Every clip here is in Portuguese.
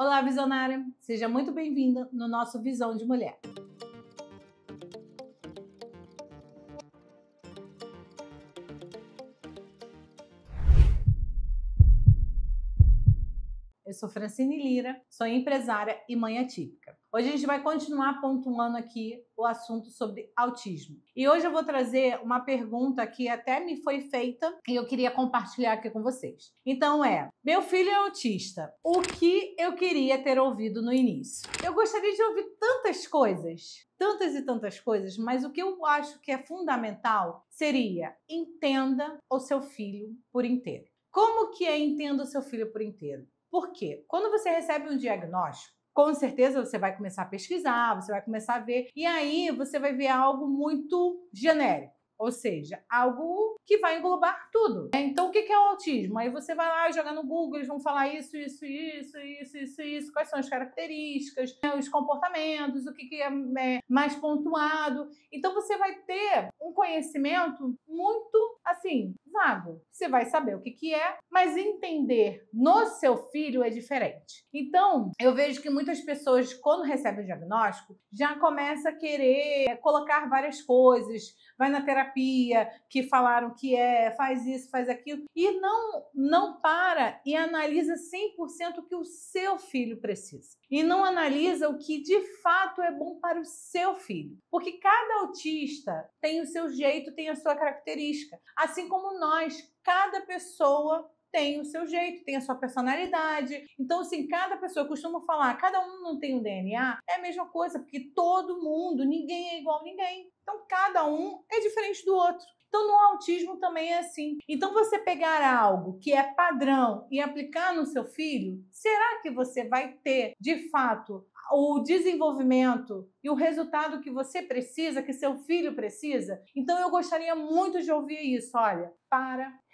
Olá, visionária! Seja muito bem-vinda no nosso Visão de Mulher. Eu sou Francine Lira, sou empresária e mãe atípica. Hoje a gente vai continuar pontuando aqui o assunto sobre autismo. E hoje eu vou trazer uma pergunta que até me foi feita e eu queria compartilhar aqui com vocês. Então meu filho é autista, o que eu queria ter ouvido no início? Eu gostaria de ouvir tantas coisas, tantas e tantas coisas, mas o que eu acho que é fundamental seria entenda o seu filho por inteiro. Como que é entenda o seu filho por inteiro? Por quê? Quando você recebe um diagnóstico, com certeza você vai começar a pesquisar, você vai começar a ver, e aí você vai ver algo muito genérico, ou seja, algo que vai englobar tudo. Então, o que é o autismo? Aí você vai lá jogar no Google, eles vão falar isso, quais são as características, os comportamentos, o que é mais pontuado. Então, você vai ter um conhecimento muito, assim, vago. Você vai saber o que é, mas entender no seu filho é diferente. Então, eu vejo que muitas pessoas, quando recebem o diagnóstico, já começam a querer colocar várias coisas, vai na terapia, que falaram que faz isso, faz aquilo, e não para e analisa 100% o que o seu filho precisa. E não analisa o que de fato é bom para o seu filho. Porque cada autista tem o seu jeito, tem a sua característica. Assim como nós, cada pessoa tem o seu jeito, tem a sua personalidade. Então, assim, cada pessoa, eu costumo falar, cada um não tem um DNA, é a mesma coisa, porque todo mundo, ninguém é igual a ninguém. Então, cada um é diferente do outro. Então, no autismo também é assim. Então, você pegar algo que é padrão e aplicar no seu filho, será que você vai ter, de fato, o desenvolvimento e o resultado que você precisa, que seu filho precisa? Então, eu gostaria muito de ouvir isso. Olha,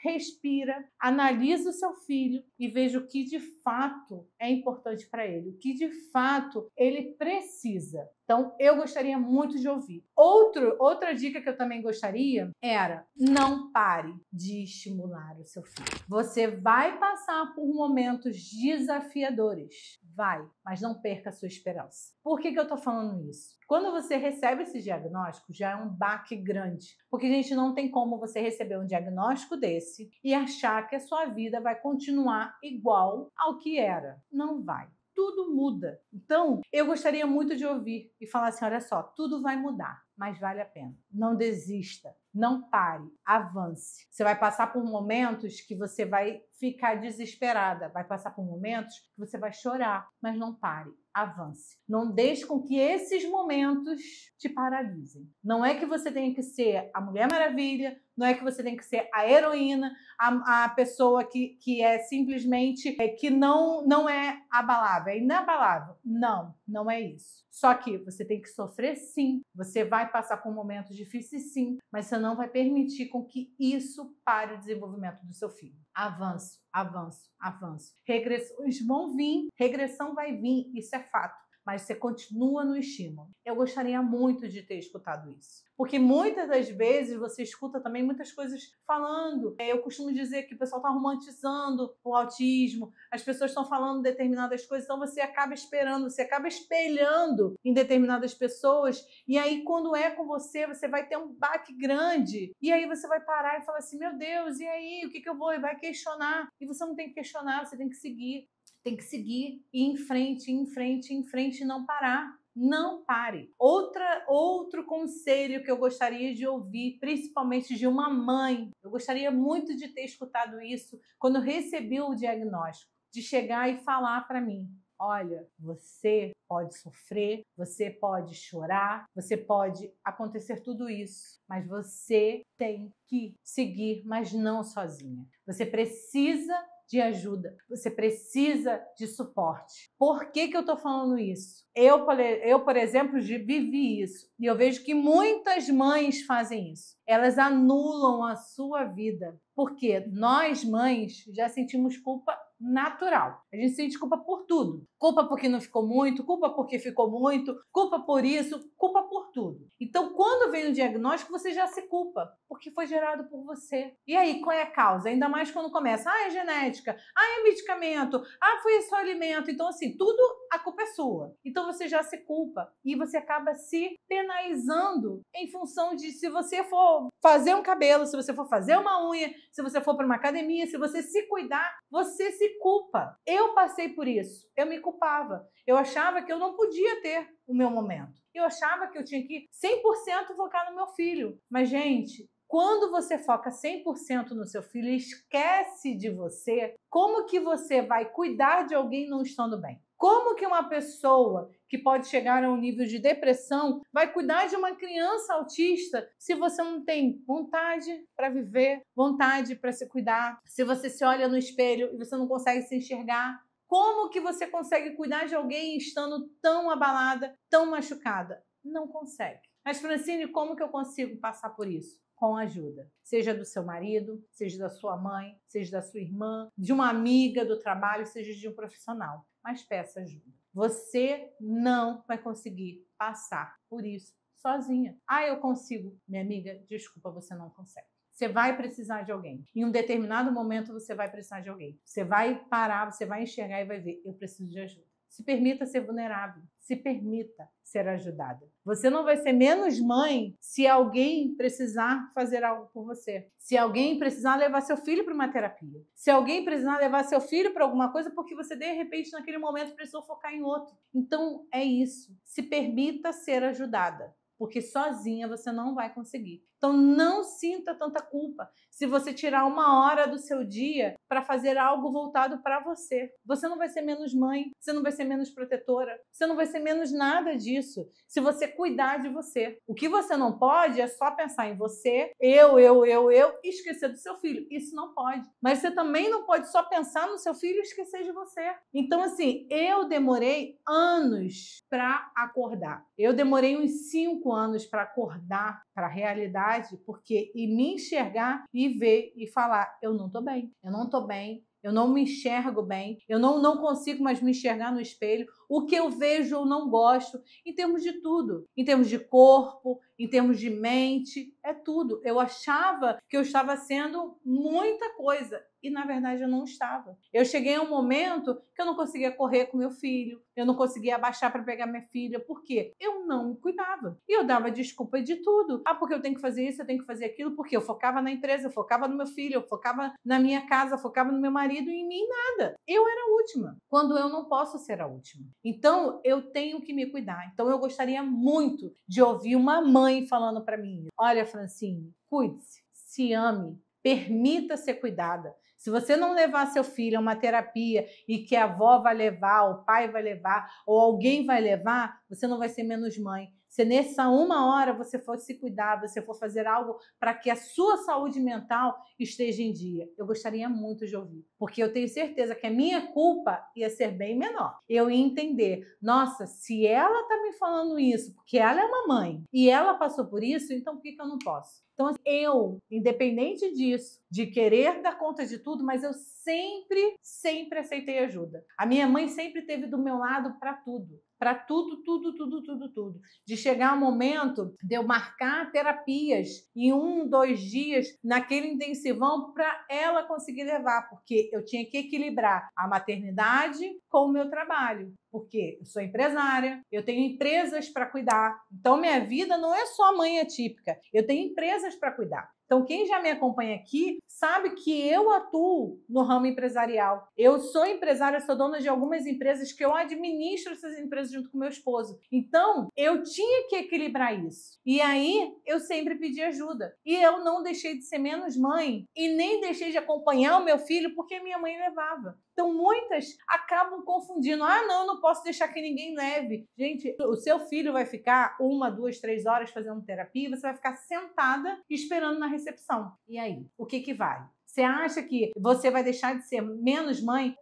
respira, analisa o seu filho e veja o que de fato é importante para ele, o que de fato ele precisa. Então, eu gostaria muito de ouvir. Outra dica que eu também gostaria era: não pare de estimular o seu filho. Você vai passar por momentos desafiadores. Vai, mas não perca a sua esperança. Por que eu tô falando isso? Quando você recebe esse diagnóstico, já é um baque grande. Porque, gente, não tem como você receber um diagnóstico desse e achar que a sua vida vai continuar igual ao que era. Não vai. Tudo muda. Então, eu gostaria muito de ouvir e falar assim: olha só, tudo vai mudar, mas vale a pena. Não desista, não pare, avance. Você vai passar por momentos que você vai ficar desesperada, vai passar por momentos que você vai chorar, mas não pare, avance. Não deixe com que esses momentos te paralisem. Não é que você tenha que ser a Mulher Maravilha, não é que você tem que ser a heroína, a pessoa que é simplesmente, que não é abalável, é inabalável. Não é isso. Só que você tem que sofrer sim, você vai passar por momentos difíceis sim, mas você não vai permitir com que isso pare o desenvolvimento do seu filho. Avanço, avanço, avanço. Regressões vão vir, regressão vai vir, isso é fato. Mas você continua no estímulo. Eu gostaria muito de ter escutado isso. Porque muitas das vezes você escuta também muitas coisas falando. Eu costumo dizer que o pessoal está romantizando o autismo, as pessoas estão falando determinadas coisas, então você acaba esperando, você acaba espelhando em determinadas pessoas, e aí quando é com você, você vai ter um baque grande, e aí você vai parar e falar assim: meu Deus, e aí, o que eu vou? E vai questionar. E você não tem que questionar, você tem que seguir. Tem que seguir, ir em frente, em frente, em frente e não parar. Não pare. Outro conselho que eu gostaria de ouvir, principalmente de uma mãe, eu gostaria muito de ter escutado isso quando eu recebi o diagnóstico, de chegar e falar para mim: olha, você pode sofrer, você pode chorar, você pode acontecer tudo isso, mas você tem que seguir, mas não sozinha. Você precisa de ajuda, você precisa de suporte. Por que eu tô falando isso? Eu, por exemplo, vivi isso e eu vejo que muitas mães fazem isso. Elas anulam a sua vida, porque nós, mães, já sentimos culpa natural. A gente sente culpa por tudo. Culpa porque não ficou muito, culpa porque ficou muito, culpa por isso, culpa por tudo. Então, quando vem o diagnóstico, você já se culpa, porque foi gerado por você. E aí, qual é a causa? Ainda mais quando começa, é genética, é medicamento, foi só alimento. Então, assim, tudo a culpa é sua. Então, você já se culpa e você acaba se penalizando em função de se você for fazer um cabelo, se você for fazer uma unha, se você for para uma academia, se você se cuidar, você se culpa. Eu passei por isso, eu me culpava. Eu achava que eu não podia ter o meu momento. Eu achava que eu tinha que 100% focar no meu filho. Mas, gente, quando você foca 100% no seu filho e esquece de você, como que você vai cuidar de alguém não estando bem? Como que uma pessoa que pode chegar a um nível de depressão vai cuidar de uma criança autista se você não tem vontade para viver, vontade para se cuidar, se você se olha no espelho e você não consegue se enxergar? Como que você consegue cuidar de alguém estando tão abalada, tão machucada? Não consegue. Mas, Francine, como que eu consigo passar por isso? Com ajuda. Seja do seu marido, seja da sua mãe, seja da sua irmã, de uma amiga do trabalho, seja de um profissional. Mas peça ajuda. Você não vai conseguir passar por isso sozinha. Eu consigo. Minha amiga, desculpa, você não consegue. Você vai precisar de alguém. Em um determinado momento, você vai precisar de alguém. Você vai parar, você vai enxergar e vai ver, eu preciso de ajuda. Se permita ser vulnerável. Se permita ser ajudada. Você não vai ser menos mãe se alguém precisar fazer algo por você. Se alguém precisar levar seu filho para uma terapia. Se alguém precisar levar seu filho para alguma coisa porque você, de repente, naquele momento, precisou focar em outro. Então, é isso. Se permita ser ajudada. Porque sozinha você não vai conseguir. Então, não sinta tanta culpa se você tirar 1 hora do seu dia para fazer algo voltado para você. Você não vai ser menos mãe, você não vai ser menos protetora, você não vai ser menos nada disso se você cuidar de você. O que você não pode é só pensar em você, eu, e esquecer do seu filho. Isso não pode. Mas você também não pode só pensar no seu filho e esquecer de você. Então, assim, eu demorei anos para acordar. Eu demorei uns 5 anos para acordar para a realidade, porque e me enxergar e ver e falar, eu não tô bem, eu não tô bem, eu não me enxergo bem, eu não consigo mais me enxergar no espelho, o que eu vejo eu não gosto, em termos de tudo, em termos de corpo, em termos de mente, é tudo. Eu achava que eu estava sendo muita coisa e, na verdade, eu não estava. Eu cheguei a um momento que eu não conseguia correr com meu filho, eu não conseguia abaixar para pegar minha filha, por quê? Eu não me cuidava. E eu dava desculpa de tudo. Porque eu tenho que fazer isso, eu tenho que fazer aquilo, porque eu focava na empresa, eu focava no meu filho, eu focava na minha casa, eu focava no meu marido e em mim nada. Eu era a última, quando eu não posso ser a última. Então, eu tenho que me cuidar. Então, eu gostaria muito de ouvir uma mãe falando para mim, olha, Francine, cuide-se, se ame, permita ser cuidada. Se você não levar seu filho a uma terapia e que a avó vai levar, o pai vai levar, ou alguém vai levar, você não vai ser menos mãe. Se nessa 1 hora você for se cuidar, você for fazer algo para que a sua saúde mental esteja em dia. Eu gostaria muito de ouvir, porque eu tenho certeza que a minha culpa ia ser bem menor. Eu ia entender, nossa, se ela está me falando isso, porque ela é uma mãe e ela passou por isso, então por que eu não posso? Então, eu, independente disso, de querer dar conta de tudo, mas eu sempre aceitei ajuda. A minha mãe sempre esteve do meu lado para tudo. Para tudo. De chegar um momento de eu marcar terapias em 1, 2 dias naquele intensivão para ela conseguir levar, porque eu tinha que equilibrar a maternidade com o meu trabalho. Porque eu sou empresária, eu tenho empresas para cuidar. Então, minha vida não é só mãe atípica, eu tenho empresas para cuidar. Então, quem já me acompanha aqui sabe que eu atuo no ramo empresarial. Eu sou empresária, sou dona de algumas empresas que eu administro essas empresas junto com meu esposo. Então, eu tinha que equilibrar isso. E aí, eu sempre pedi ajuda. E eu não deixei de ser menos mãe e nem deixei de acompanhar o meu filho porque minha mãe levava. Então, muitas acabam confundindo. Não, eu não posso deixar que ninguém leve. Gente, o seu filho vai ficar 1, 2, 3 horas fazendo terapia, você vai ficar sentada esperando na recepção. E aí? O que vai? Você acha que você vai deixar de ser menos mãe?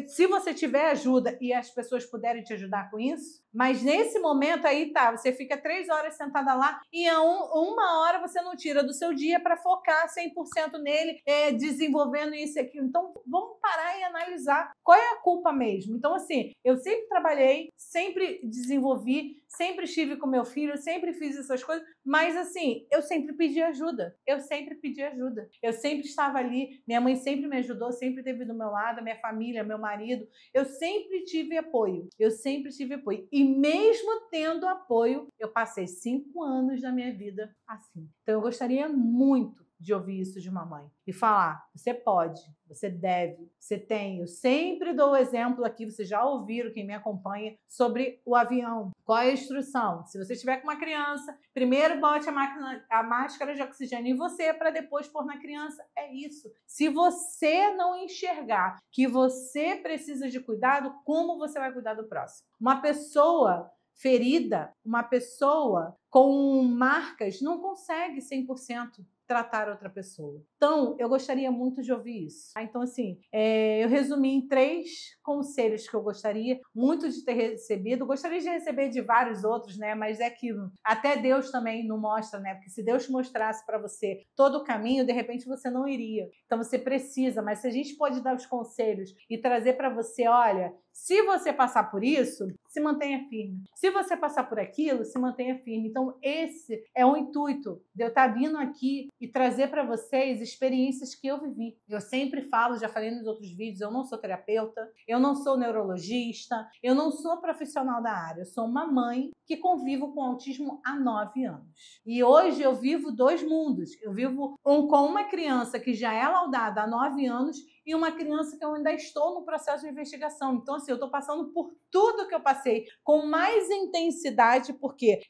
Se você tiver ajuda e as pessoas puderem te ajudar com isso? Mas nesse momento aí, tá, você fica 3 horas sentada lá e uma hora você não tira do seu dia para focar 100% nele, desenvolvendo isso e aquilo. Então, vamos parar e analisar qual é a culpa mesmo. Então, assim, eu sempre trabalhei, sempre desenvolvi, sempre estive com meu filho, sempre fiz essas coisas, mas assim, eu sempre pedi ajuda. Eu sempre pedi ajuda. Eu sempre estava ali, minha mãe sempre me ajudou, sempre esteve do meu lado, minha família, meu marido. Eu sempre tive apoio. Eu sempre tive apoio. E mesmo tendo apoio, eu passei 5 anos da minha vida assim. Então, eu gostaria muito de ouvir isso de uma mãe e falar: você pode, você deve, você tem. Eu sempre dou o exemplo aqui, vocês já ouviram, quem me acompanha, sobre o avião. Qual é a instrução? Se você estiver com uma criança, primeiro bote a máscara de oxigênio em você para depois pôr na criança. É isso. Se você não enxergar que você precisa de cuidado, como você vai cuidar do próximo? Uma pessoa ferida, uma pessoa com marcas, não consegue 100% tratar outra pessoa. Então, eu gostaria muito de ouvir isso. Então, assim, eu resumi em 3 conselhos que eu gostaria muito de ter recebido. Gostaria de receber de vários outros, né? Mas é que até Deus também não mostra, né? Porque se Deus mostrasse para você todo o caminho, de repente você não iria. Então, você precisa. Mas se a gente pode dar os conselhos e trazer para você, olha, se você passar por isso, se mantenha firme. Se você passar por aquilo, se mantenha firme. Então, esse é o intuito de eu estar vindo aqui e trazer para vocês experiências que eu vivi. Eu sempre falo, já falei nos outros vídeos, eu não sou terapeuta, eu não sou neurologista, eu não sou profissional da área, eu sou uma mãe que convivo com autismo há 9 anos. E hoje eu vivo 2 mundos. Eu vivo com uma criança que já é laudada há 9 anos e uma criança que eu ainda estou no processo de investigação. Então, assim, eu estou passando por tudo que eu passei com mais intensidade, porque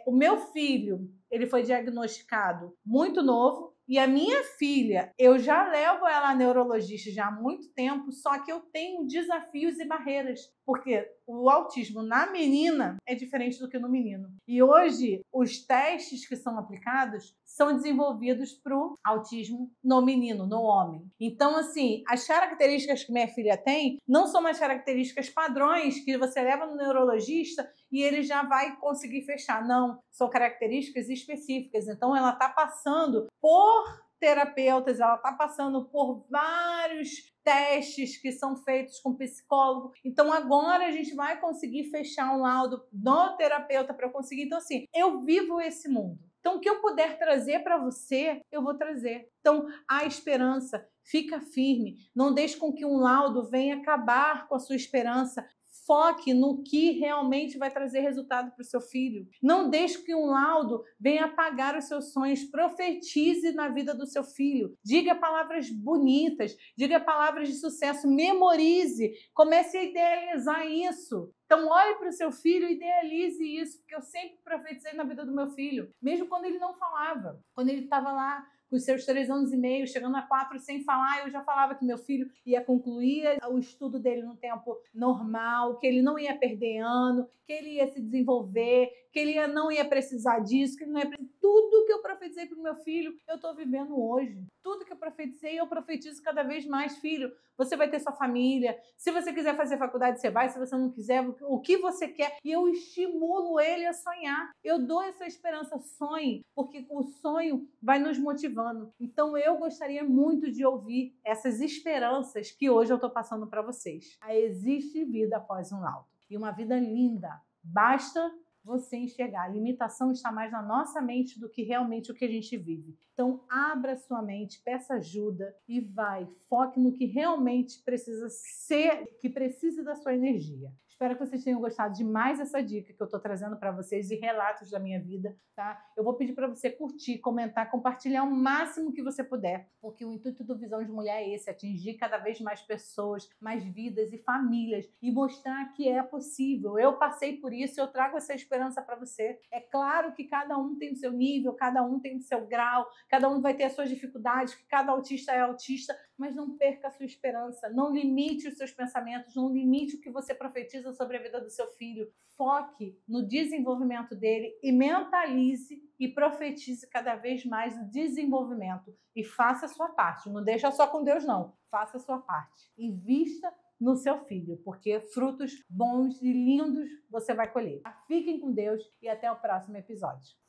o meu filho, ele foi diagnosticado muito novo, e a minha filha, eu já levo ela a neurologista já há muito tempo, só que eu tenho desafios e barreiras, porque o autismo na menina é diferente do que no menino. E hoje, os testes que são aplicados são desenvolvidos para o autismo no menino, no homem. Então, assim, as características que minha filha tem não são mais características padrões que você leva no neurologista e ele já vai conseguir fechar. Não, são características específicas. Então, ela está passando por terapeutas, ela está passando por vários testes que são feitos com psicólogo. Então, agora a gente vai conseguir fechar um laudo no terapeuta para eu conseguir. Então, assim, eu vivo esse mundo. Então, o que eu puder trazer para você, eu vou trazer. Então, há esperança. Fica firme. Não deixe com que um laudo venha acabar com a sua esperança. Foque no que realmente vai trazer resultado para o seu filho. Não deixe que um laudo venha apagar os seus sonhos. Profetize na vida do seu filho. Diga palavras bonitas, diga palavras de sucesso, memorize, comece a idealizar isso. Então, olhe para o seu filho e idealize isso, porque eu sempre profetizei na vida do meu filho, mesmo quando ele não falava, quando ele estava lá com os seus 3 anos e meio, chegando a 4 sem falar, eu já falava que meu filho ia concluir o estudo dele no tempo normal, que ele não ia perder ano, que ele ia se desenvolver, que ele não ia precisar disso, que ele não ia precisar... Tudo que eu profetizei para o meu filho, eu estou vivendo hoje. Tudo que eu profetizei, eu profetizo cada vez mais, filho. Você vai ter sua família. Se você quiser fazer faculdade, você vai. Se você não quiser, o que você quer. E eu estimulo ele a sonhar. Eu dou essa esperança. Sonhe, porque o sonho vai nos motivando. Então, eu gostaria muito de ouvir essas esperanças que hoje eu estou passando para vocês. Existe vida após um laudo. E uma vida linda. Basta você enxergar. A limitação está mais na nossa mente do que realmente o que a gente vive. Então, abra sua mente, peça ajuda e vai. Foque no que realmente precisa ser, que precisa da sua energia. Espero que vocês tenham gostado de mais essa dica que eu estou trazendo para vocês e relatos da minha vida, tá? Eu vou pedir para você curtir, comentar, compartilhar o máximo que você puder, porque o intuito do Visão de Mulher é esse, atingir cada vez mais pessoas, mais vidas e famílias e mostrar que é possível. Eu passei por isso, eu trago essa esperança para você. É claro que cada um tem o seu nível, cada um tem o seu grau, cada um vai ter as suas dificuldades, que cada autista é autista, mas não perca a sua esperança, não limite os seus pensamentos, não limite o que você profetiza profetiza sobre a vida do seu filho. Foque no desenvolvimento dele e mentalize e profetize cada vez mais o desenvolvimento. E faça a sua parte. Não deixa só com Deus, não. Faça a sua parte. Invista no seu filho, porque frutos bons e lindos você vai colher. Fiquem com Deus e até o próximo episódio.